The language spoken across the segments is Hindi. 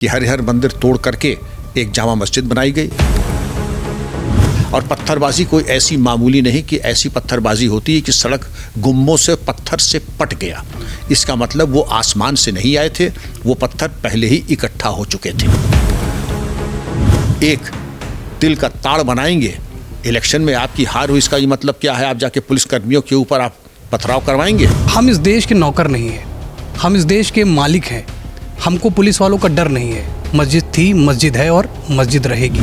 कि हरिहर मंदिर तोड़ करके एक जामा मस्जिद बनाई गई। और पत्थरबाजी कोई ऐसी मामूली नहीं कि ऐसी पत्थरबाजी होती है कि सड़क गुम्मों से पत्थर से पट गया। इसका मतलब वो आसमान से नहीं आए थे, वो पत्थर पहले ही इकट्ठा हो चुके थे। एक तिल का ताड़ बनाएंगे, इलेक्शन में आपकी हार हुई, इसका ये मतलब क्या है? आप जाके पुलिस कर्मियों के ऊपर आप पथराव करवाएंगे? हम इस देश के नौकर नहीं हैं, हम इस देश के मालिक हैं। हमको पुलिस वालों का डर नहीं है। मस्जिद थी, मस्जिद है और मस्जिद रहेगी।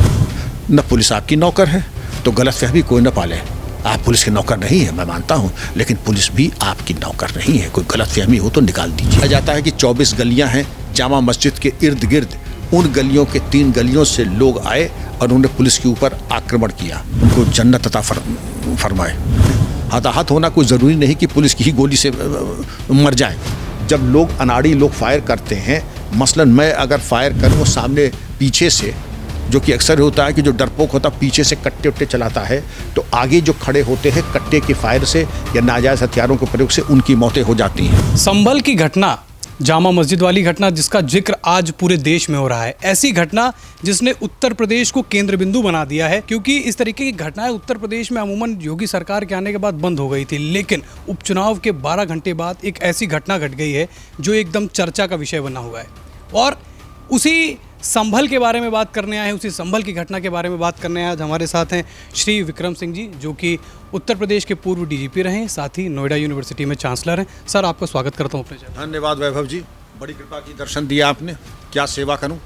न पुलिस आपकी नौकर है, तो गलतफहमी कोई न पाले। आप पुलिस के नौकर नहीं है, मैं मानता हूं, लेकिन पुलिस भी आपकी नौकर नहीं है। कोई गलतफहमी हो तो निकाल दीजिए। कहा जाता है कि 24 गलियां हैं जामा मस्जिद के इर्द गिर्द। उन गलियों के 3 गलियों से लोग आए और उन्होंने पुलिस के ऊपर आक्रमण किया। उनको जन्नत अता फरमाए। हताहत होना कोई ज़रूरी नहीं कि पुलिस की ही गोली से मर जाए। जब लोग अनाड़ी लोग फायर करते हैं, मसलन मैं अगर फायर करूँ सामने पीछे से, जो कि अक्सर होता है कि जो डरपोक होता पीछे से कट्टे उट्टे चलाता है, तो आगे जो खड़े होते हैं कट्टे के फायर से या नाजायज़ हथियारों के प्रयोग से उनकी मौतें हो जाती हैं। संभल की घटना, जामा मस्जिद वाली घटना जिसका जिक्र आज पूरे देश में हो रहा है, ऐसी घटना जिसने उत्तर प्रदेश को केंद्र बिंदु बना दिया है। क्योंकि इस तरीके की घटनाएं उत्तर प्रदेश में अमूमन योगी सरकार के आने के बाद बंद हो गई थी, लेकिन उपचुनाव के 12 घंटे बाद एक ऐसी घटना घट गई है जो एकदम चर्चा का विषय बना हुआ है। और उसी संभल के बारे में बात करने आए हैं, उसी संभल की घटना के बारे में बात करने आए। आज हमारे साथ हैं श्री विक्रम सिंह जी, जो कि उत्तर प्रदेश के पूर्व डीजीपी रहे, साथ ही नोएडा यूनिवर्सिटी में चांसलर हैं। सर, आपका स्वागत करता हूं अपने चैनल। धन्यवाद वैभव जी, बड़ी कृपा की दर्शन दिया आपने। क्या सेवा करूं?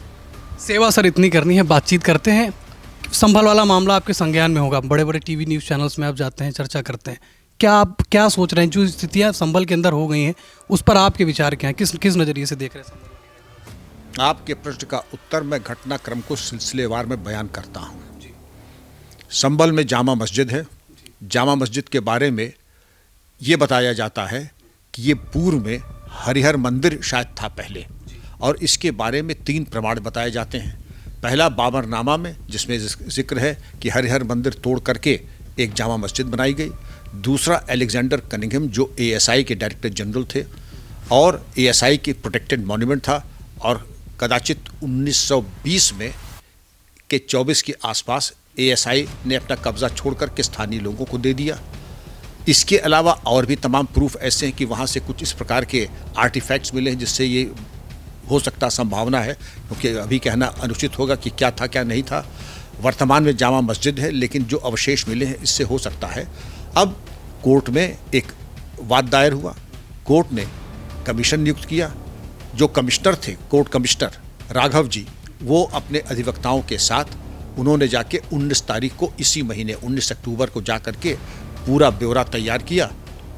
सेवा सर इतनी करनी है, बातचीत करते हैं। संभल वाला मामला आपके संज्ञान में होगा, बड़े बड़े टीवी न्यूज़ चैनल्स में आप जाते हैं, चर्चा करते हैं। क्या आप क्या सोच रहे हैं, जो स्थितियाँ संभल के अंदर हो गई हैं उस पर आपके विचार क्या हैं? किस नज़रिए से देख रहे हैं? आपके प्रश्न का उत्तर मैं घटनाक्रम को सिलसिलेवार में बयान करता हूँ। संभल में जामा मस्जिद है। जामा मस्जिद के बारे में ये बताया जाता है कि ये पूर्व में हरिहर मंदिर शायद था पहले, और इसके बारे में 3 प्रमाण बताए जाते हैं। पहला बाबरनामा में, जिसमें जिक्र है कि हरिहर मंदिर तोड़ करके एक जामा मस्जिद बनाई गई। दूसरा अलेक्जेंडर कनिंघम, जो ASI के डायरेक्टर जनरल थे और ASI की प्रोटेक्टेड मॉन्यूमेंट था, और कदाचित 1920 में के 24 के आसपास ASI ने अपना कब्जा छोड़ करके स्थानीय लोगों को दे दिया। इसके अलावा और भी तमाम प्रूफ ऐसे हैं कि वहाँ से कुछ इस प्रकार के आर्टिफैक्ट्स मिले हैं जिससे ये हो सकता संभावना है, क्योंकि अभी कहना अनुचित होगा कि क्या था क्या नहीं था। वर्तमान में जामा मस्जिद है, लेकिन जो अवशेष मिले हैं इससे हो सकता है। अब कोर्ट में एक वाद दायर हुआ। कोर्ट ने कमीशन नियुक्त किया। जो कमिश्नर थे, कोर्ट कमिश्नर राघव जी, वो अपने अधिवक्ताओं के साथ उन्होंने जाके 19 तारीख को, इसी महीने 19 अक्टूबर को जा करके पूरा ब्यौरा तैयार किया।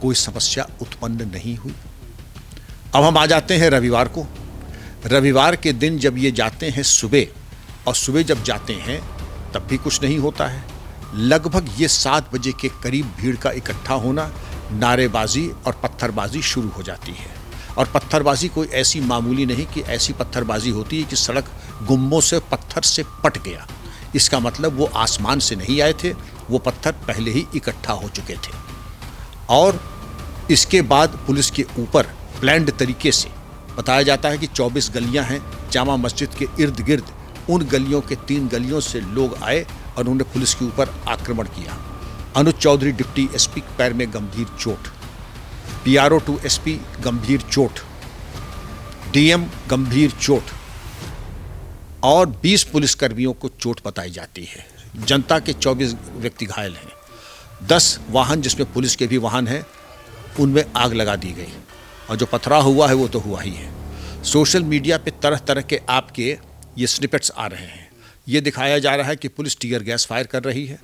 कोई समस्या उत्पन्न नहीं हुई। अब हम आ जाते हैं रविवार को। रविवार के दिन जब ये जाते हैं सुबह, और सुबह जब जाते हैं तब भी कुछ नहीं होता है। लगभग ये 7 बजे के करीब भीड़ का इकट्ठा होना, नारेबाजी और पत्थरबाजी शुरू हो जाती है। और पत्थरबाजी कोई ऐसी मामूली नहीं कि ऐसी पत्थरबाजी होती है कि सड़क गुम्मों से पत्थर से पट गया। इसका मतलब वो आसमान से नहीं आए थे, वो पत्थर पहले ही इकट्ठा हो चुके थे। और इसके बाद पुलिस के ऊपर प्लान्ड तरीके से बताया जाता है कि 24 गलियां हैं जामा मस्जिद के इर्द गिर्द। उन गलियों के 3 गलियों से लोग आए और उन्होंने पुलिस के ऊपर आक्रमण किया। अनुज चौधरी डिप्टी SP पैर में गंभीर चोट, PRO to SP गंभीर चोट, DM गंभीर चोट, और 20 पुलिसकर्मियों को चोट बताई जाती है। जनता के 24 व्यक्ति घायल हैं। 10 वाहन, जिसमें पुलिस के भी वाहन हैं, उनमें आग लगा दी गई। और जो पथराव हुआ है वो तो हुआ ही है। सोशल मीडिया पे तरह तरह के आपके ये स्निपेट्स आ रहे हैं। ये दिखाया जा रहा है कि पुलिस टीयर गैस फायर कर रही है,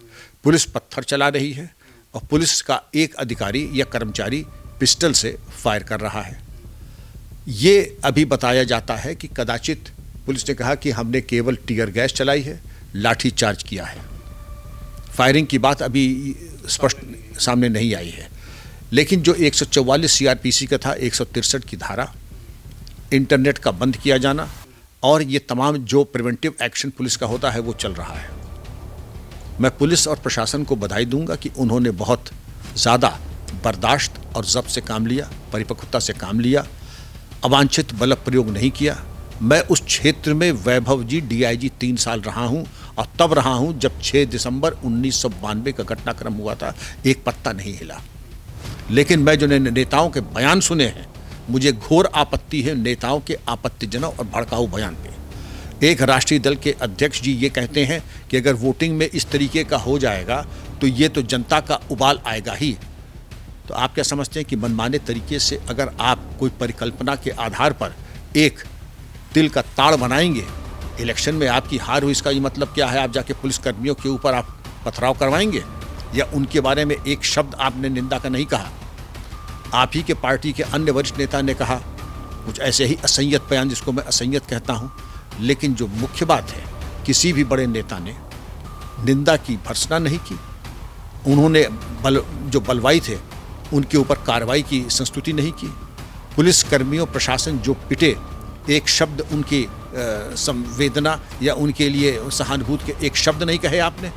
पुलिस पत्थर चला रही है, और पुलिस का एक अधिकारी या कर्मचारी पिस्टल से फायर कर रहा है। ये अभी बताया जाता है कि कदाचित पुलिस ने कहा कि हमने केवल टीयर गैस चलाई है, लाठी चार्ज किया है। फायरिंग की बात अभी स्पष्ट सामने नहीं आई है। लेकिन जो 144 CRPC का था, 163 की धारा, इंटरनेट का बंद किया जाना, और ये तमाम जो प्रिवेंटिव एक्शन पुलिस का होता है वो चल रहा है। मैं पुलिस और प्रशासन को बधाई दूंगा कि उन्होंने बहुत ज़्यादा बर्दाश्त और ज़ब्त से काम लिया, परिपक्वता से काम लिया, अवांछित बल प्रयोग नहीं किया। मैं उस क्षेत्र में वैभव जी डीआईजी 3 साल रहा हूं और तब रहा हूं जब 6 दिसंबर 1992 का घटनाक्रम हुआ था, एक पत्ता नहीं हिला। लेकिन मैं जो नेताओं के बयान सुने हैं, मुझे घोर आपत्ति है नेताओं के आपत्तिजनक और भड़काऊ बयान पे। एक राष्ट्रीय दल के अध्यक्ष जी ये कहते हैं कि अगर वोटिंग में इस तरीके का हो जाएगा तो ये तो जनता का उबाल आएगा ही। तो आप क्या समझते हैं कि मनमाने तरीके से अगर आप कोई परिकल्पना के आधार पर एक तिल का ताड़ बनाएंगे, इलेक्शन में आपकी हार हुई, इसका ये मतलब क्या है? आप जाके पुलिसकर्मियों के ऊपर आप पथराव करवाएंगे या उनके बारे में एक शब्द आपने निंदा का नहीं कहा? आप ही के पार्टी के अन्य वरिष्ठ नेता ने कहा कुछ ऐसे ही असंयत बयान, जिसको मैं असंयत कहता हूं। लेकिन जो मुख्य बात है, किसी भी बड़े नेता ने निंदा की, भर्त्सना नहीं की। उन्होंने जो बलवाई थे उनके ऊपर कार्रवाई की संस्तुति नहीं की। पुलिसकर्मियों, प्रशासन जो पिटे, एक शब्द उनकी संवेदना या उनके लिए सहानुभूति के एक शब्द नहीं कहे आपने।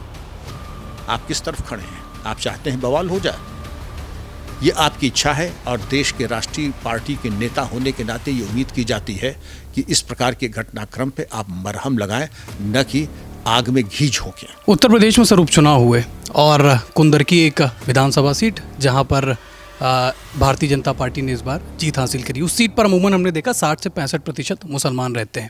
आप किस तरफ खड़े हैं? आप चाहते हैं बवाल हो जाए? ये आपकी इच्छा है और देश के राष्ट्रीय पार्टी के नेता होने के नाते ये उम्मीद की जाती है कि इस प्रकार के घटनाक्रम पे आप मरहम लगाएं, न कि आग में घी झोंकें। उत्तर प्रदेश में सर उपचुनाव हुए और कुंदर की एक विधानसभा सीट जहां पर भारतीय जनता पार्टी ने इस बार जीत हासिल करी। उस सीट पर अमूमन हमने देखा 60 से 65% मुसलमान रहते हैं।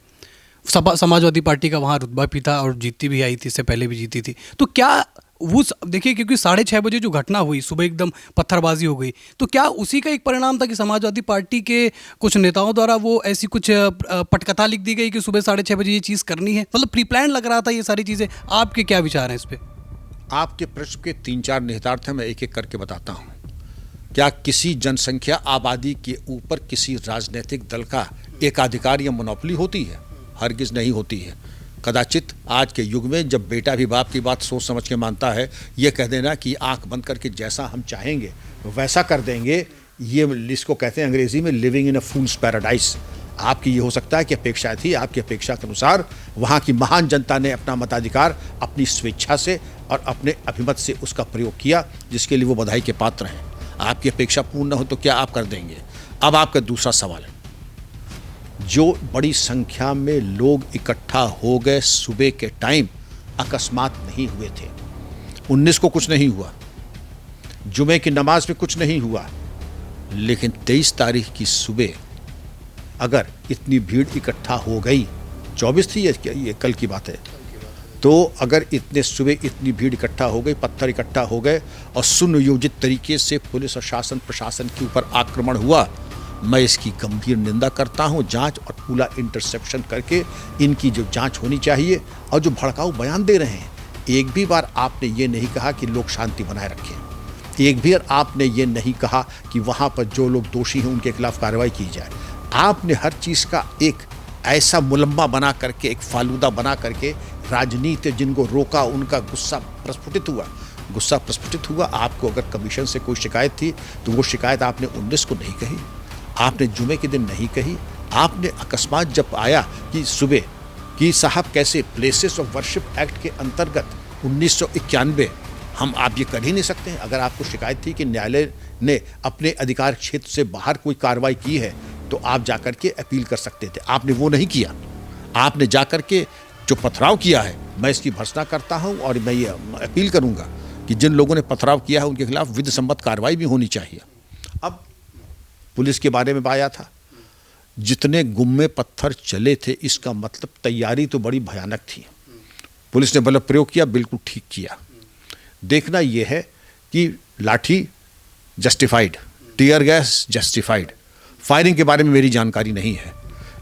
समाजवादी पार्टी का वहाँ रुतबा भी था और जीतती भी आई थी, इससे पहले भी जीती थी। तो क्या वो देखिए, क्योंकि 6:30 बजे जो घटना हुई, सुबह एकदम पत्थरबाजी हो गई, तो क्या उसी का एक परिणाम था कि समाजवादी पार्टी के कुछ नेताओं द्वारा वो ऐसी कुछ पटकथा लिख दी गई कि सुबह 6:30 बजे ये चीज़ करनी है? मतलब प्री प्लान लग रहा था ये सारी चीज़ें। आपके क्या विचार हैं इस पर? आपके प्रश्न के 3-4 निहितार्थ हैं, मैं एक एक करके बताता हूँ। क्या किसी जनसंख्या आबादी के ऊपर किसी राजनीतिक दल का एकाधिकार या मोनोपोली होती है? हरगिज़ नहीं होती है। कदाचित आज के युग में जब बेटा भी बाप की बात सोच समझ के मानता है, ये कह देना कि आंख बंद करके जैसा हम चाहेंगे वैसा कर देंगे, ये इसको कहते हैं अंग्रेजी में living in a fools paradise. आपकी ये हो सकता है कि अपेक्षा थी, आपकी अपेक्षा के अनुसार वहाँ की महान जनता ने अपना मताधिकार अपनी स्वेच्छा से और अपने अभिमत से उसका प्रयोग किया, जिसके लिए वो बधाई के पात्र हैं। आपकी अपेक्षा पूर्ण न हो तो क्या आप कर देंगे? अब आपका दूसरा सवाल है, जो बड़ी संख्या में लोग इकट्ठा हो गए सुबह के टाइम, अकस्मात नहीं हुए थे। 19 को कुछ नहीं हुआ, जुमे की नमाज में कुछ नहीं हुआ, लेकिन 23 तारीख की सुबह अगर इतनी भीड़ इकट्ठा हो गई, 24 थी ये कल की बात है, तो अगर इतने सुबह इतनी भीड़ इकट्ठा हो गई, पत्थर इकट्ठा हो गए और सुनियोजित तरीके से पुलिस और शासन प्रशासन के ऊपर आक्रमण हुआ, मैं इसकी गंभीर निंदा करता हूं। जांच और पूरा इंटरसेप्शन करके इनकी जो जांच होनी चाहिए। और जो भड़काऊ बयान दे रहे हैं, एक भी बार आपने ये नहीं कहा कि लोग शांति बनाए रखें, एक भी बार आपने ये नहीं कहा कि वहाँ पर जो लोग दोषी हैं उनके खिलाफ कार्रवाई की जाए। आपने हर चीज़ का एक ऐसा मुलम्मा बना करके, एक फालूदा बना करके राजनीति जिनको रोका उनका गुस्सा प्रस्फुटित हुआ। आपको अगर कमीशन से कोई शिकायत थी तो वो शिकायत आपने 19 को नहीं कही, आपने जुमे के दिन नहीं कही। आपने अकस्मात जब आया कि सुबह कि साहब कैसे प्लेसेस ऑफ वर्शिप एक्ट के अंतर्गत 1991 आप ये कर ही नहीं सकते हैं। अगर आपको शिकायत थी कि न्यायालय ने अपने अधिकार क्षेत्र से बाहर कोई कार्रवाई की है तो आप जाकर के अपील कर सकते थे, आपने वो नहीं किया। आपने जाकर के जो पथराव किया है, मैं इसकी भर्त्सना करता हूं और मैं ये अपील करूंगा कि जिन लोगों ने पथराव किया है उनके खिलाफ विधि सम्मत कार्रवाई भी होनी चाहिए। अब पुलिस के बारे में आया था, जितने गुम्मे पत्थर चले थे, इसका मतलब तैयारी तो बड़ी भयानक थी। पुलिस ने बल प्रयोग किया, बिल्कुल ठीक किया। देखना यह है कि लाठी justified, tear gas justified, firing के बारे में मेरी जानकारी नहीं है,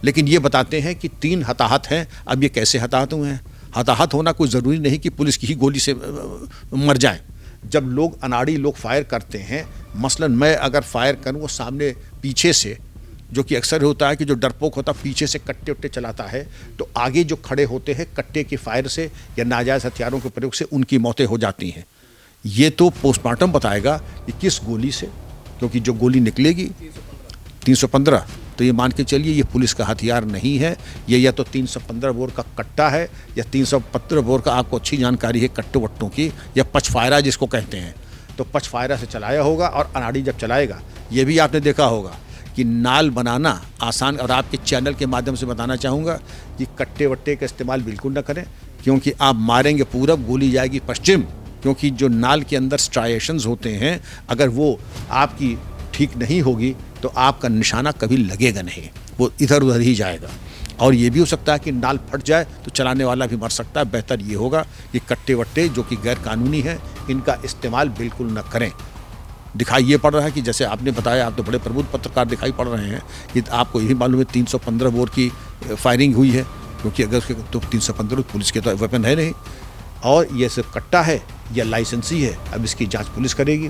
लेकिन ये बताते हैं कि 3 हताहत हैं। अब ये कैसे हताहत हुए हैं? हताहत होना कोई ज़रूरी नहीं कि पुलिस की ही गोली से मर जाएं। जब लोग अनाड़ी लोग फायर करते हैं, मसलन मैं अगर फायर करूं वो सामने पीछे से, जो कि अक्सर होता है कि जो डरपोक होता है पीछे से कट्टे उट्टे चलाता है, तो आगे जो खड़े होते हैं कट्टे के फायर से या नाजायज़ हथियारों के प्रयोग से उनकी मौतें हो जाती हैं। ये तो पोस्टमार्टम बताएगा कि किस गोली से, क्योंकि जो गोली निकलेगी 315, तो ये मान के चलिए ये पुलिस का हथियार नहीं है, ये या तो 315 बोर का कट्टा है या 315 बोर का, आपको अच्छी जानकारी है कट्टों वट्टों की, या पचफायरा जिसको कहते हैं, तो पचफायरा से चलाया होगा। और अनाड़ी जब चलाएगा, ये भी आपने देखा होगा कि नाल बनाना आसान, और आपके चैनल के माध्यम से बताना चाहूँगा कि कट्टे वट्टे का इस्तेमाल बिल्कुल ना करें, क्योंकि आप मारेंगे पूरब गोली जाएगी पश्चिम, क्योंकि जो नाल के अंदर स्ट्राइएशंस होते हैं अगर वो आपकी ठीक नहीं होगी तो आपका निशाना कभी लगेगा नहीं, वो इधर उधर ही जाएगा। और ये भी हो सकता है कि नाल फट जाए तो चलाने वाला भी मर सकता है। बेहतर ये होगा कि कट्टे वट्टे जो कि गैर कानूनी है इनका इस्तेमाल बिल्कुल न करें। दिखाई ये पड़ रहा है कि जैसे आपने बताया, आप तो बड़े प्रबुद्ध पत्रकार दिखाई पड़ रहे हैं कि आपको यही मालूम है 315 बोर की फायरिंग हुई है, क्योंकि अगर उसके तो 315 पुलिस के तो वेपन है नहीं, और ये सिर्फ कट्टा है या लाइसेंसी है, अब इसकी जांच पुलिस करेगी।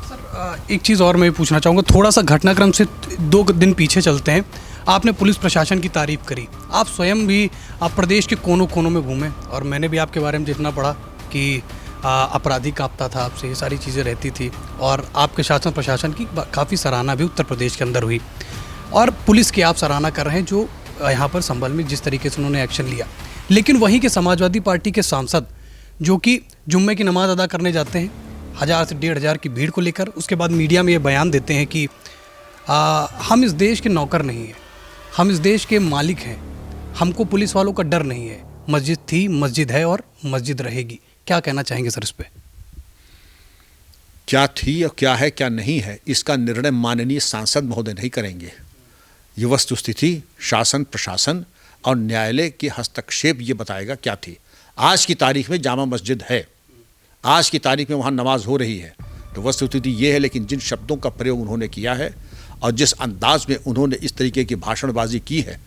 सर एक चीज़ और मैं पूछना चाहूँगा, थोड़ा सा घटनाक्रम से 2 दिन पीछे चलते हैं। आपने पुलिस प्रशासन की तारीफ करी, आप स्वयं भी आप प्रदेश के कोनों कोनों में घूमे, और मैंने भी आपके बारे में जितना पढ़ा कि अपराधी कांपता था आपसे, ये सारी चीज़ें रहती थी, और आपके शासन प्रशासन की काफ़ी सराहना भी उत्तर प्रदेश के अंदर हुई, और पुलिस की आप सराहना कर रहे हैं जो यहाँ पर संभल में जिस तरीके से उन्होंने एक्शन लिया। लेकिन वहीं के समाजवादी पार्टी के सांसद जो कि जुम्मे की नमाज़ अदा करने जाते हैं 1000 से 1500 की भीड़ को लेकर, उसके बाद मीडिया में ये बयान देते हैं कि हम इस देश के नौकर नहीं हैं, हम इस देश के मालिक हैं, हमको पुलिस वालों का डर नहीं है, मस्जिद थी, मस्जिद है और मस्जिद रहेगी। क्या कहना चाहेंगे सर इस पे? क्या थी और क्या है क्या नहीं है, इसका निर्णय माननीय सांसद महोदय नहीं करेंगे। ये वस्तुस्थिति शासन प्रशासन और न्यायालय के हस्तक्षेप ये बताएगा क्या थी। आज की तारीख में जामा मस्जिद है, आज की तारीख में वहाँ नमाज हो रही है, तो वस्तुस्थिति ये है। लेकिन जिन शब्दों का प्रयोग उन्होंने किया है और जिस अंदाज में उन्होंने इस तरीके की भाषणबाजी की है,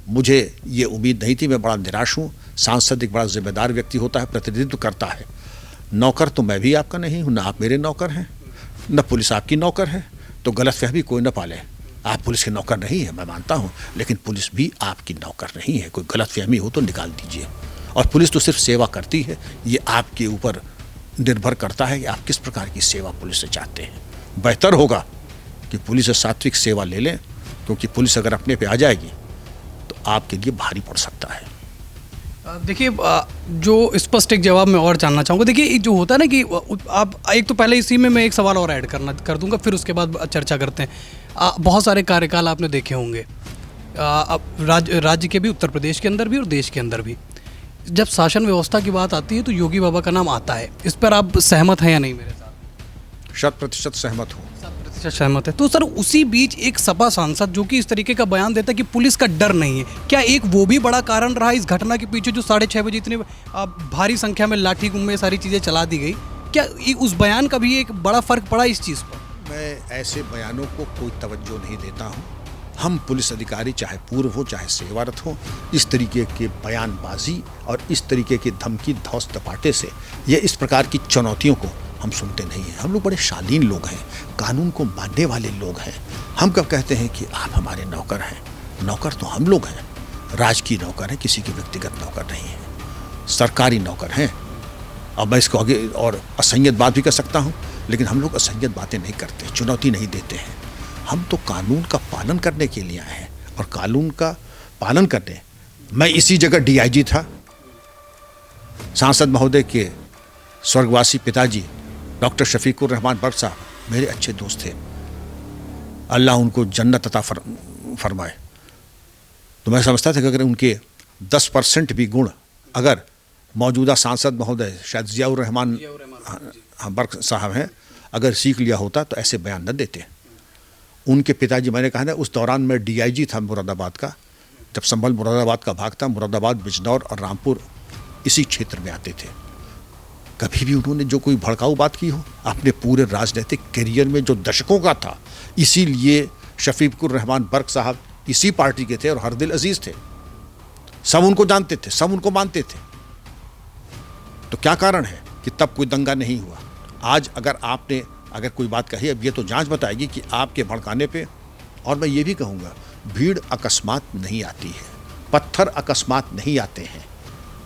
मुझे ये उम्मीद नहीं थी। मैं बड़ा निराश हूँ। सांसद एक बड़ा जिम्मेदार व्यक्ति होता है, प्रतिनिधित्व करता है। नौकर तो मैं भी आपका नहीं हूँ, ना आप मेरे नौकर हैं, न पुलिस आपकी नौकर है, तो गलतफहमी कोई न पाले। आप पुलिस के नौकर नहीं है, मैं मानता हूँ, लेकिन पुलिस भी आपकी नौकर नहीं है। कोई गलतफहमी हो तो निकाल दीजिए। और पुलिस तो सिर्फ सेवा करती है, ये आपके ऊपर निर्भर करता है कि आप किस प्रकार की सेवा पुलिस से चाहते हैं। बेहतर होगा कि पुलिस से सात्विक सेवा ले लें, क्योंकि पुलिस अगर अपने पे आ जाएगी तो आपके लिए भारी पड़ सकता है। देखिए, जो स्पष्ट एक जवाब मैं और जानना चाहूँगा। देखिए, जो होता है ना कि आप एक तो पहले इसी में मैं एक सवाल और ऐड कर दूंगा, फिर उसके बाद चर्चा करते हैं। बहुत सारे कार्यकाल आपने देखे होंगे, राज्य के भी, उत्तर प्रदेश के अंदर भी और देश के अंदर भी। जब शासन व्यवस्था की बात आती है तो योगी बाबा का नाम आता है। इस पर आप सहमत हैं या नहीं मेरे साथ? 100% सहमत हूँ। 100% सहमत है। तो सर उसी बीच एक सपा सांसद जो कि इस तरीके का बयान देता है कि पुलिस का डर नहीं है, क्या एक वो भी बड़ा कारण रहा इस घटना के पीछे जो 6:30 बजे इतने भारी संख्या में लाठी गुम्मे सारी चीज़ें चला दी गई? क्या उस बयान का भी एक बड़ा फर्क पड़ा इस चीज़ पर? मैं ऐसे बयानों को कोई तवज्जो नहीं देता हूँ। हम पुलिस अधिकारी चाहे पूर्व हो चाहे सेवारत हो, इस तरीके के बयानबाजी और इस तरीके की धमकी धौस तपाटे से या इस प्रकार की चुनौतियों को हम सुनते नहीं हैं। हम लोग बड़े शालीन लोग हैं, कानून को मानने वाले लोग हैं। हम कब कहते हैं कि आप हमारे नौकर हैं? नौकर तो हम लोग हैं, राजकीय नौकर हैं, किसी की व्यक्तिगत नौकर नहीं है, सरकारी नौकर हैं। अब मैं इसको आगे और असंयत बात भी कर सकता हूँ, लेकिन हम लोग असंयत बातें नहीं करते, चुनौती नहीं देते हैं। हम तो कानून का पालन करने के लिए आए हैं, और कानून का पालन करने। मैं इसी जगह DIG था। सांसद महोदय के स्वर्गवासी पिताजी डॉक्टर शफीकुर रहमान बर्क साहब मेरे अच्छे दोस्त थे, अल्लाह उनको जन्नत अता फरमाए। तो मैं समझता था कि अगर उनके 10% भी गुण अगर मौजूदा सांसद महोदय शायद जियाउर रहमान बर्क साहब हैं, अगर सीख लिया होता तो ऐसे बयान न देते। उनके पिताजी, मैंने कहा ना, उस दौरान मैं DIG था मुरादाबाद का, जब संभल मुरादाबाद का भाग था। मुरादाबाद, बिजनौर और रामपुर इसी क्षेत्र में आते थे। कभी भी उन्होंने जो कोई भड़काऊ बात की हो अपने पूरे राजनीतिक करियर में, जो दशकों का था, इसीलिए शफीकुर रहमान बर्क साहब इसी पार्टी के थे और हरदिल अजीज थे। सब उनको जानते थे, सब उनको मानते थे। तो क्या कारण है कि तब कोई दंगा नहीं हुआ? आज अगर कोई बात कही, अब ये तो जांच बताएगी कि आपके भड़काने पे। और मैं ये भी कहूँगा, भीड़ अकस्मात नहीं आती है, पत्थर अकस्मात नहीं आते हैं।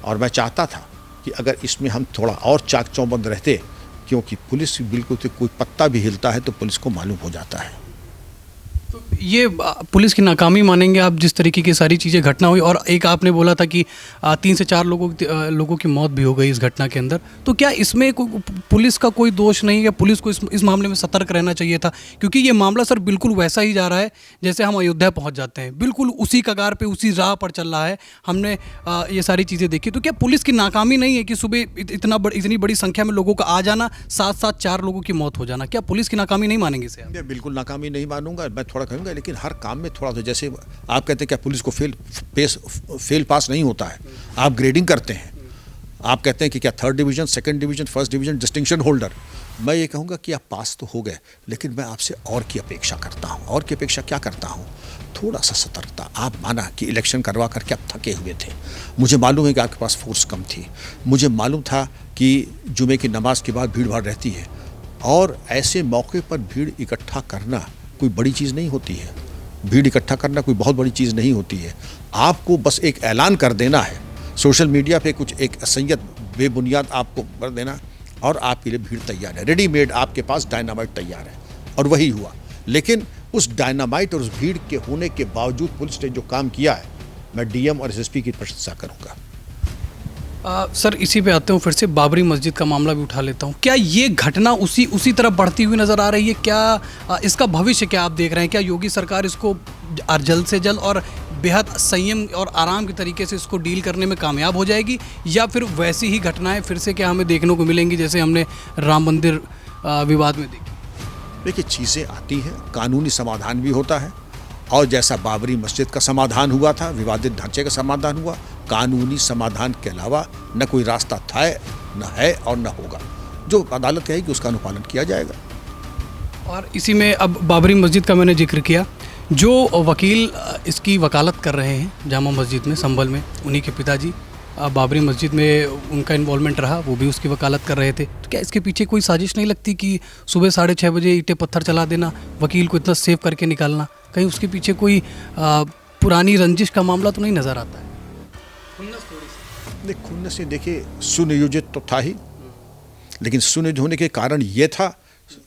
और मैं चाहता था कि अगर इसमें हम थोड़ा और चाक चौबंद रहते, क्योंकि पुलिस बिल्कुल से कोई पत्ता भी हिलता है तो पुलिस को मालूम हो जाता है। तो ये पुलिस की नाकामी मानेंगे आप, जिस तरीके की सारी चीज़ें घटना हुई, और एक आपने बोला था कि 3 से 4 लोगों की मौत भी हो गई इस घटना के अंदर, तो क्या इसमें पुलिस का कोई दोष नहीं है? पुलिस को इस मामले में सतर्क रहना चाहिए था, क्योंकि ये मामला सर बिल्कुल वैसा ही जा रहा है जैसे हम अयोध्या पहुंच जाते हैं, बिल्कुल उसी कगार पे उसी राह पर चल रहा है। हमने ये सारी चीज़ें देखी, तो क्या पुलिस की नाकामी नहीं है कि सुबह इतनी बड़ी संख्या में लोगों का आ जाना, साथ साथ 4 लोगों की मौत हो जाना? क्या पुलिस की नाकामी नहीं मानेंगे इसे आप? बिल्कुल नाकामी नहीं मानूंगा, मैं थोड़ा कहूँगा, लेकिन हर काम में थोड़ा, तो जैसे आप कहते हैं क्या पुलिस को फेल पास नहीं होता है, आप ग्रेडिंग करते हैं, आप कहते हैं कि क्या 3rd division, 2nd division, 1st division, distinction holder, मैं ये कहूँगा कि आप पास तो हो गए, लेकिन मैं आपसे और की अपेक्षा करता हूँ। और की अपेक्षा क्या करता हूँ? थोड़ा सा सतर्कता। आप माना कि इलेक्शन करवा करके आप थके हुए थे, मुझे मालूम है कि आपके पास फोर्स कम थी, मुझे मालूम था कि जुमे की नमाज के बाद भीड़ भाड़ रहती है, और ऐसे मौके पर भीड़ इकट्ठा करना कोई बड़ी चीज़ नहीं होती है, भीड़ इकट्ठा करना कोई बहुत बड़ी चीज़ नहीं होती है। आपको बस एक ऐलान कर देना है, सोशल मीडिया पे कुछ एक असंयत बेबुनियाद आपको कर देना, और आपके लिए भीड़ तैयार है, रेडीमेड आपके पास डायनामाइट तैयार है, और वही हुआ। लेकिन उस डायनामाइट और उस भीड़ के होने के बावजूद पुलिस ने जो काम किया है, मैं डीएम और एसएसपी की प्रशंसा करूँगा। सर इसी पे आते हूँ, फिर से बाबरी मस्जिद का मामला भी उठा लेता हूँ। क्या ये घटना उसी तरह बढ़ती हुई नज़र आ रही है? क्या इसका भविष्य क्या आप देख रहे हैं? क्या योगी सरकार इसको जल्द से जल्द और बेहद संयम और आराम के तरीके से इसको डील करने में कामयाब हो जाएगी, या फिर वैसी ही घटनाएं फिर से क्या हमें देखने को मिलेंगी जैसे हमने राम मंदिर विवाद में देखी? देखिए, चीज़ें आती हैं, कानूनी समाधान भी होता है, और जैसा बाबरी मस्जिद का समाधान हुआ था, विवादित ढांचे का समाधान हुआ, कानूनी समाधान के अलावा न कोई रास्ता था, न है और न होगा। जो अदालत कहेगी उसका अनुपालन किया जाएगा। और इसी में अब बाबरी मस्जिद का मैंने जिक्र किया, जो वकील इसकी वकालत कर रहे हैं जामा मस्जिद में, संभल में, उन्हीं के पिताजी बाबरी मस्जिद में उनका इन्वॉल्वमेंट रहा, वो भी उसकी वकालत कर रहे थे। तो क्या इसके पीछे कोई साजिश नहीं लगती कि सुबह 6:30 बजे ईंटें पत्थर चला देना, वकील को इतना सेव करके निकालना? कहीं उसके पीछे कोई पुरानी रंजिश का मामला तो नहीं नज़र आता है? नहीं, खुन्नस से देखिए, सुनियोजित तो था ही, लेकिन सुनियोजित होने के कारण ये था,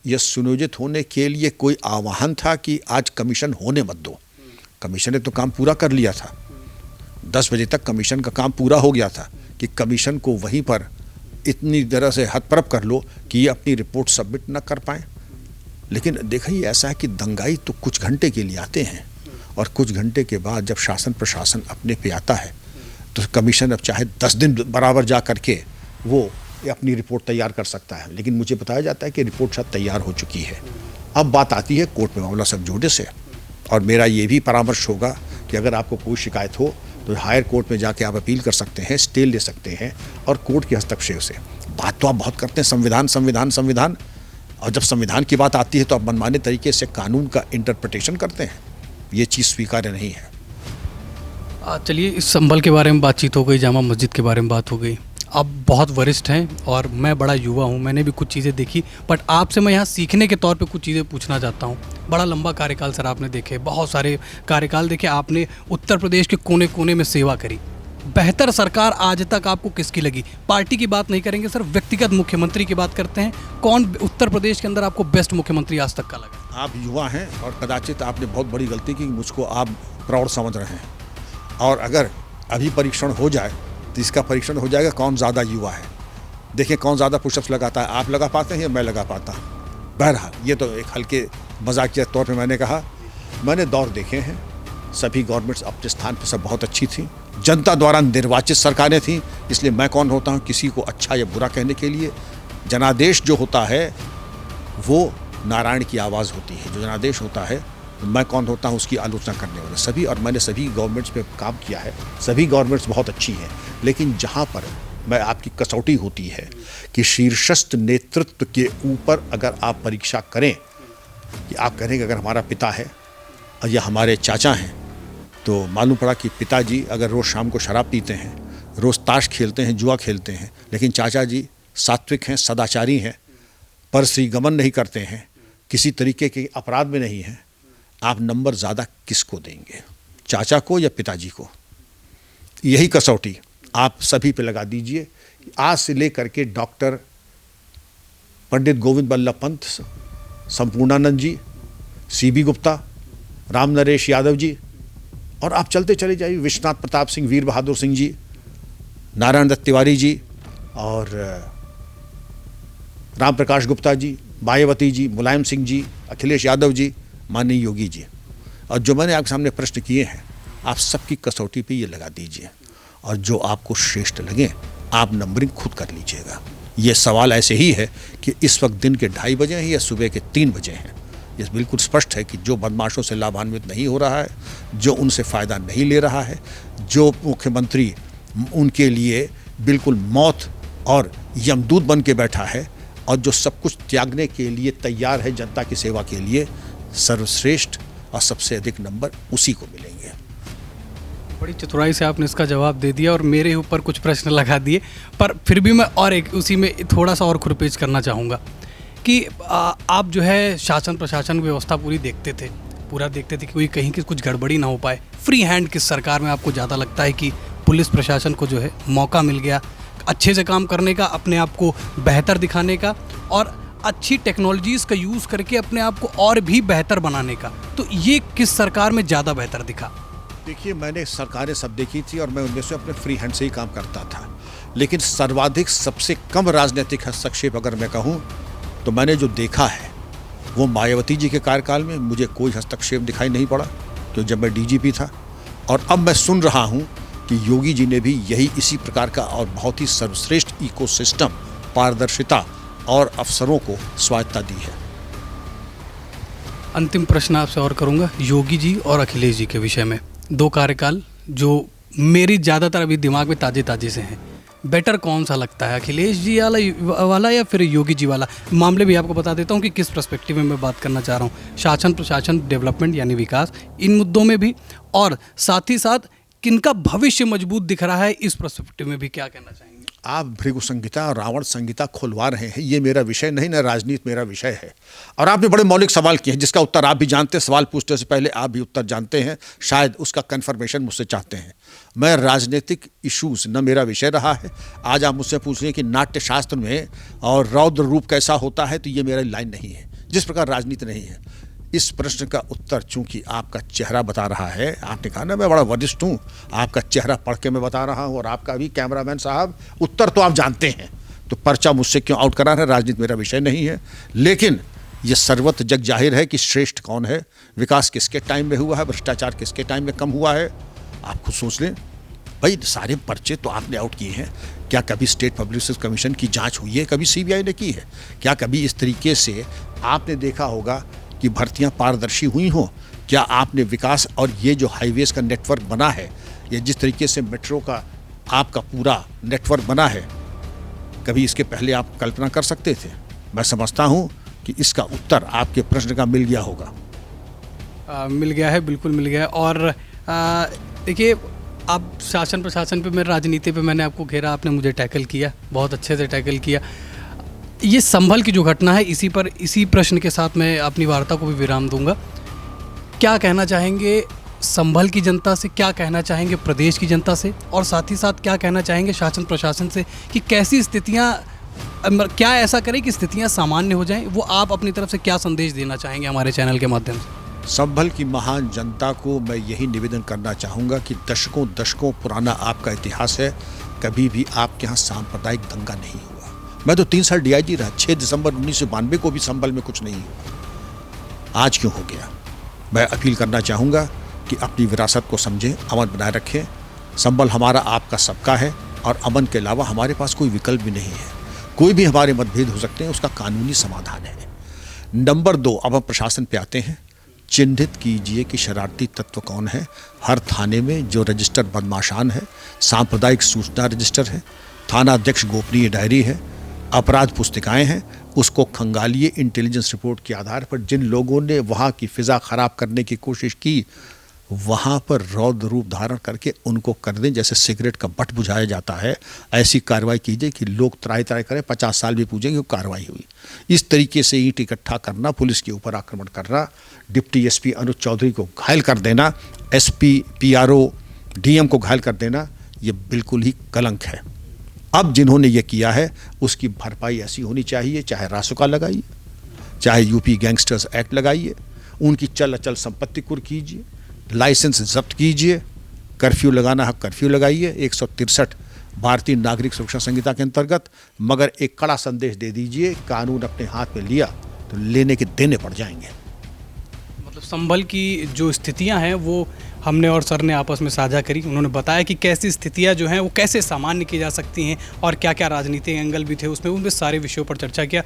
यह सुनियोजित होने के लिए कोई आह्वान था कि आज कमीशन होने मत दो। कमीशन ने तो काम पूरा कर लिया था, 10 बजे तक कमीशन का काम पूरा हो गया था, कि कमीशन को वहीं पर इतनी तरह से हतप्रभ कर लो कि ये अपनी रिपोर्ट सबमिट न कर पाए। लेकिन देखिए, ऐसा है कि दंगाई तो कुछ घंटे के लिए आते हैं, और कुछ घंटे के बाद जब शासन प्रशासन अपने पे आता है, तो कमीशन अब चाहे 10 दिन बराबर जा करके वो अपनी रिपोर्ट तैयार कर सकता है। लेकिन मुझे बताया जाता है कि रिपोर्ट शायद तैयार हो चुकी है। अब बात आती है कोर्ट में मामला सब जोड़े से, और मेरा ये भी परामर्श होगा कि अगर आपको कोई शिकायत हो तो हायर कोर्ट में जाके आप अपील कर सकते हैं, स्टे ले सकते हैं, और कोर्ट के हस्तक्षेप से। बात तो आप बहुत करते हैं संविधान संविधान संविधान, और जब संविधान की बात आती है तो आप मनमाने तरीके से कानून का इंटरप्रिटेशन करते हैं। ये चीज़ स्वीकार्य नहीं है। चलिए, इस संभल के बारे में बातचीत हो गई, जामा मस्जिद के बारे में बात हो गई। आप बहुत वरिष्ठ हैं और मैं बड़ा युवा हूं, मैंने भी कुछ चीज़ें देखी, बट आपसे मैं यहाँ सीखने के तौर पे कुछ चीज़ें पूछना चाहता हूँ। बड़ा लंबा कार्यकाल सर आपने देखे, बहुत सारे कार्यकाल देखे आपने, उत्तर प्रदेश के कोने कोने में सेवा करी। बेहतर सरकार आज तक आपको किसकी लगी? पार्टी की बात नहीं करेंगे सर, व्यक्तिगत मुख्यमंत्री की बात करते हैं। कौन उत्तर प्रदेश के अंदर आपको बेस्ट मुख्यमंत्री आज तक का लगा? आप युवा हैं और कदाचित आपने बहुत बड़ी गलती की, मुझको आप प्राउड समझ रहे हैं, और अगर अभी परीक्षण हो जाए तो इसका परीक्षण हो जाएगा कौन ज़्यादा युवा है। देखिए, कौन ज़्यादा पुशअप्स लगाता है, आप लगा पाते हैं या मैं लगा पाता हूँ। बहरहाल, ये तो एक हल्के मजाकिया तौर पे मैंने कहा। मैंने दौर देखे हैं, सभी गवर्नमेंट्स अपने स्थान पर सब बहुत अच्छी थी, जनता द्वारा निर्वाचित सरकारें थीं, इसलिए मैं कौन होता हूँ किसी को अच्छा या बुरा कहने के लिए। जनादेश जो होता है वो नारायण की आवाज़ होती है, जो जनादेश होता है, तो मैं कौन होता हूँ उसकी आलोचना करने वाले सभी। और मैंने सभी गवर्नमेंट्स पे काम किया है, सभी गवर्नमेंट्स बहुत अच्छी हैं, लेकिन जहाँ पर मैं आपकी कसौटी होती है कि शीर्षस्थ नेतृत्व के ऊपर अगर आप परीक्षा करें, कि आप कहेंगे अगर हमारा पिता है या हमारे चाचा हैं, तो मालूम पड़ा कि पिताजी अगर रोज़ शाम को शराब पीते हैं, रोज़ ताश खेलते हैं, जुआ खेलते हैं, लेकिन चाचा जी सात्विक हैं, सदाचारी हैं, परश्रीगमन नहीं करते हैं, किसी तरीके के अपराध में नहीं हैं, आप नंबर ज़्यादा किसको देंगे, चाचा को या पिताजी को? यही कसौटी आप सभी पे लगा दीजिए। आज से लेकर के डॉक्टर पंडित गोविंद बल्लभ पंत, संपूर्णानंद जी, सीबी गुप्ता, राम नरेश यादव जी, और आप चलते चले जाइए, विश्वनाथ प्रताप सिंह, वीर बहादुर सिंह जी, नारायण दत्त तिवारी जी, और राम प्रकाश गुप्ता जी, मायावती जी, मुलायम सिंह जी, अखिलेश यादव जी, माननीय योगी जी। और जो मैंने आपके सामने प्रश्न किए हैं, आप सबकी कसौटी पे ये लगा दीजिए, और जो आपको श्रेष्ठ लगे आप नंबरिंग खुद कर लीजिएगा। ये सवाल ऐसे ही है कि इस वक्त दिन के 2:30 बजे हैं या सुबह के 3 बजे हैं। ये बिल्कुल स्पष्ट है कि जो बदमाशों से लाभान्वित नहीं हो रहा है, जो उनसे फ़ायदा नहीं ले रहा है, जो मुख्यमंत्री उनके लिए बिल्कुल मौत और यमदूत बन के बैठा है, और जो सब कुछ त्यागने के लिए तैयार है जनता की सेवा के लिए, सर्वश्रेष्ठ और सबसे अधिक नंबर उसी को मिलेंगे। बड़ी चतुराई से आपने इसका जवाब दे दिया और मेरे ऊपर कुछ प्रश्न लगा दिए, पर फिर भी मैं और एक उसी में थोड़ा सा और खुरपेच करना चाहूँगा कि आप जो है शासन प्रशासन व्यवस्था पूरी देखते थे, पूरा देखते थे कि कोई कहीं की कुछ गड़बड़ी ना हो पाए। फ्री हैंड किस सरकार में आपको ज़्यादा लगता है कि पुलिस प्रशासन को जो है मौका मिल गया अच्छे से काम करने का, अपने आप को बेहतर दिखाने का और अच्छी टेक्नोलॉजीज़ का यूज़ करके अपने आप को और भी बेहतर बनाने का, तो ये किस सरकार में ज़्यादा बेहतर दिखा? देखिए, मैंने सरकारें सब देखी थी और मैं उनमें से अपने फ्री हैंड से ही काम करता था, लेकिन सर्वाधिक सबसे कम राजनीतिक हस्तक्षेप अगर मैं कहूँ तो मैंने जो देखा है वो मायावती जी के कार्यकाल में मुझे कोई हस्तक्षेप दिखाई नहीं पड़ा, क्योंकि जब मैं डीजीपी था। और अब मैं सुन रहा हूँ कि योगी जी ने भी यही इसी प्रकार का और बहुत ही सर्वश्रेष्ठ इकोसिस्टम, पारदर्शिता और अफसरों को स्वायत्ता दी है। अंतिम प्रश्न आपसे और करूँगा योगी जी और अखिलेश जी के विषय में। 2 कार्यकाल जो मेरी ज़्यादातर अभी दिमाग में ताज़े से हैं, बेटर कौन सा लगता है, अखिलेश जी वाला या फिर योगी जी वाला? मामले भी आपको बता देता हूँ कि किस पर्सपेक्टिव में मैं बात करना चाह रहा हूँ। शासन प्रशासन, डेवलपमेंट यानी विकास, इन मुद्दों में भी, और साथ ही साथ किनका भविष्य मजबूत दिख रहा है, इस पर्सपेक्टिव में भी क्या कहना चाहेंगे? आप भृगु संहिता और रावण संहिता खुलवा रहे हैं। ये मेरा विषय नहीं, न राजनीति मेरा विषय है। और आपने बड़े मौलिक सवाल किए हैं जिसका उत्तर आप भी जानते हैं, सवाल पूछने से पहले आप भी उत्तर जानते हैं, शायद उसका कन्फर्मेशन मुझसे चाहते हैं। मैं राजनीतिक इश्यूज न मेरा विषय रहा है। आज आप मुझसे पूछ रहे हैं कि नाट्य शास्त्र में और रौद्र रूप कैसा होता है, तो ये मेरा लाइन नहीं है, जिस प्रकार राजनीति नहीं है। इस प्रश्न का उत्तर चूंकि आपका चेहरा बता रहा है, आपने कहा ना मैं बड़ा वरिष्ठ हूँ, आपका चेहरा पढ़ के मैं बता रहा हूँ, और आपका भी कैमरामैन साहब उत्तर तो आप जानते हैं, तो पर्चा मुझसे क्यों आउट करा रहे हैं? राजनीति मेरा विषय नहीं है। लेकिन ये सर्वत्र जग जाहिर है कि श्रेष्ठ कौन है, विकास किसके टाइम में हुआ है, भ्रष्टाचार किसके टाइम में कम हुआ है। आप खुद सोच लें भाई, सारे पर्चे तो आपने आउट किए हैं। क्या कभी स्टेट पब्लिक कमीशन की जाँच हुई है? कभी CBI ने की है? क्या कभी इस तरीके से आपने देखा होगा कि भर्तियां पारदर्शी हुई हों? क्या आपने विकास और ये जो हाईवेज का नेटवर्क बना है, या जिस तरीके से मेट्रो का आपका पूरा नेटवर्क बना है, कभी इसके पहले आप कल्पना कर सकते थे? मैं समझता हूं कि इसका उत्तर आपके प्रश्न का मिल गया होगा। मिल गया है, बिल्कुल मिल गया है। और देखिए, आप शासन प्रशासन पे, मेरे राजनीति पे मैंने आपको घेरा, आपने मुझे टैकल किया, बहुत अच्छे से टैकल किया। ये संभल की जो घटना है, इसी प्रश्न के साथ मैं अपनी वार्ता को भी विराम दूंगा। क्या कहना चाहेंगे संभल की जनता से, क्या कहना चाहेंगे प्रदेश की जनता से, और साथ ही साथ क्या कहना चाहेंगे शासन प्रशासन से कि कैसी स्थितियां, क्या ऐसा करें कि स्थितियां सामान्य हो जाएं? वो आप अपनी तरफ से क्या संदेश देना चाहेंगे हमारे चैनल के माध्यम से? संभल की महान जनता को मैं यही निवेदन करना चाहूँगा कि दशकों पुराना आपका इतिहास है, कभी भी आपके यहाँ सांप्रदायिक दंगा नहीं हुआ। मैं तो 3 साल DIG रहा, 6 दिसंबर 1992 को भी संभल में कुछ नहीं हुआ। आज क्यों हो गया? मैं अपील करना चाहूँगा कि अपनी विरासत को समझें, अमन बनाए रखें। संभल हमारा आपका सबका है, और अमन के अलावा हमारे पास कोई विकल्प भी नहीं है। कोई भी हमारे मतभेद हो सकते हैं, उसका कानूनी समाधान है। नंबर 2, अब हम प्रशासन पे आते हैं। चिन्हित कीजिए कि शरारती तत्व कौन है। हर थाने में जो रजिस्टर बदमाशान है, सांप्रदायिक सूचना रजिस्टर है, थाना अध्यक्ष गोपनीय डायरी है, अपराध पुस्तिकाएं हैं, उसको खंगालिए। इंटेलिजेंस रिपोर्ट के आधार पर जिन लोगों ने वहाँ की फिजा खराब करने की कोशिश की, वहाँ पर रौद्र रूप धारण करके उनको कर दें, जैसे सिगरेट का बट बुझाया जाता है, ऐसी कार्रवाई कीजिए कि लोग त्राई करें, 50 साल भी पूछेंगे वो कार्रवाई हुई। इस तरीके से ईंट इकट्ठा करना, पुलिस के ऊपर आक्रमण करना, डिप्टी SP अनुज चौधरी को घायल कर देना, SP PRO DM को घायल कर देना, ये बिल्कुल ही कलंक है। अब जिन्होंने ये किया है उसकी भरपाई ऐसी होनी चाहिए, चाहे रासुका लगाइए, चाहे UP गैंगस्टर्स एक्ट लगाइए, उनकी चल अचल संपत्ति कुर्क कीजिए, लाइसेंस जब्त कीजिए, कर्फ्यू लगाना है कर्फ्यू लगाइए 163 भारतीय नागरिक सुरक्षा संहिता के अंतर्गत, मगर एक कड़ा संदेश दे दीजिए, कानून अपने हाथ में लिया तो लेने के देने पड़ जाएंगे। मतलब संभल की जो स्थितियां हैं वो हमने और सर ने आपस में साझा करी। उन्होंने बताया कि कैसी स्थितियां जो हैं वो कैसे सामान्य की जा सकती हैं और क्या क्या राजनीतिक एंगल भी थे उसमें, उन सारे विषयों पर चर्चा किया।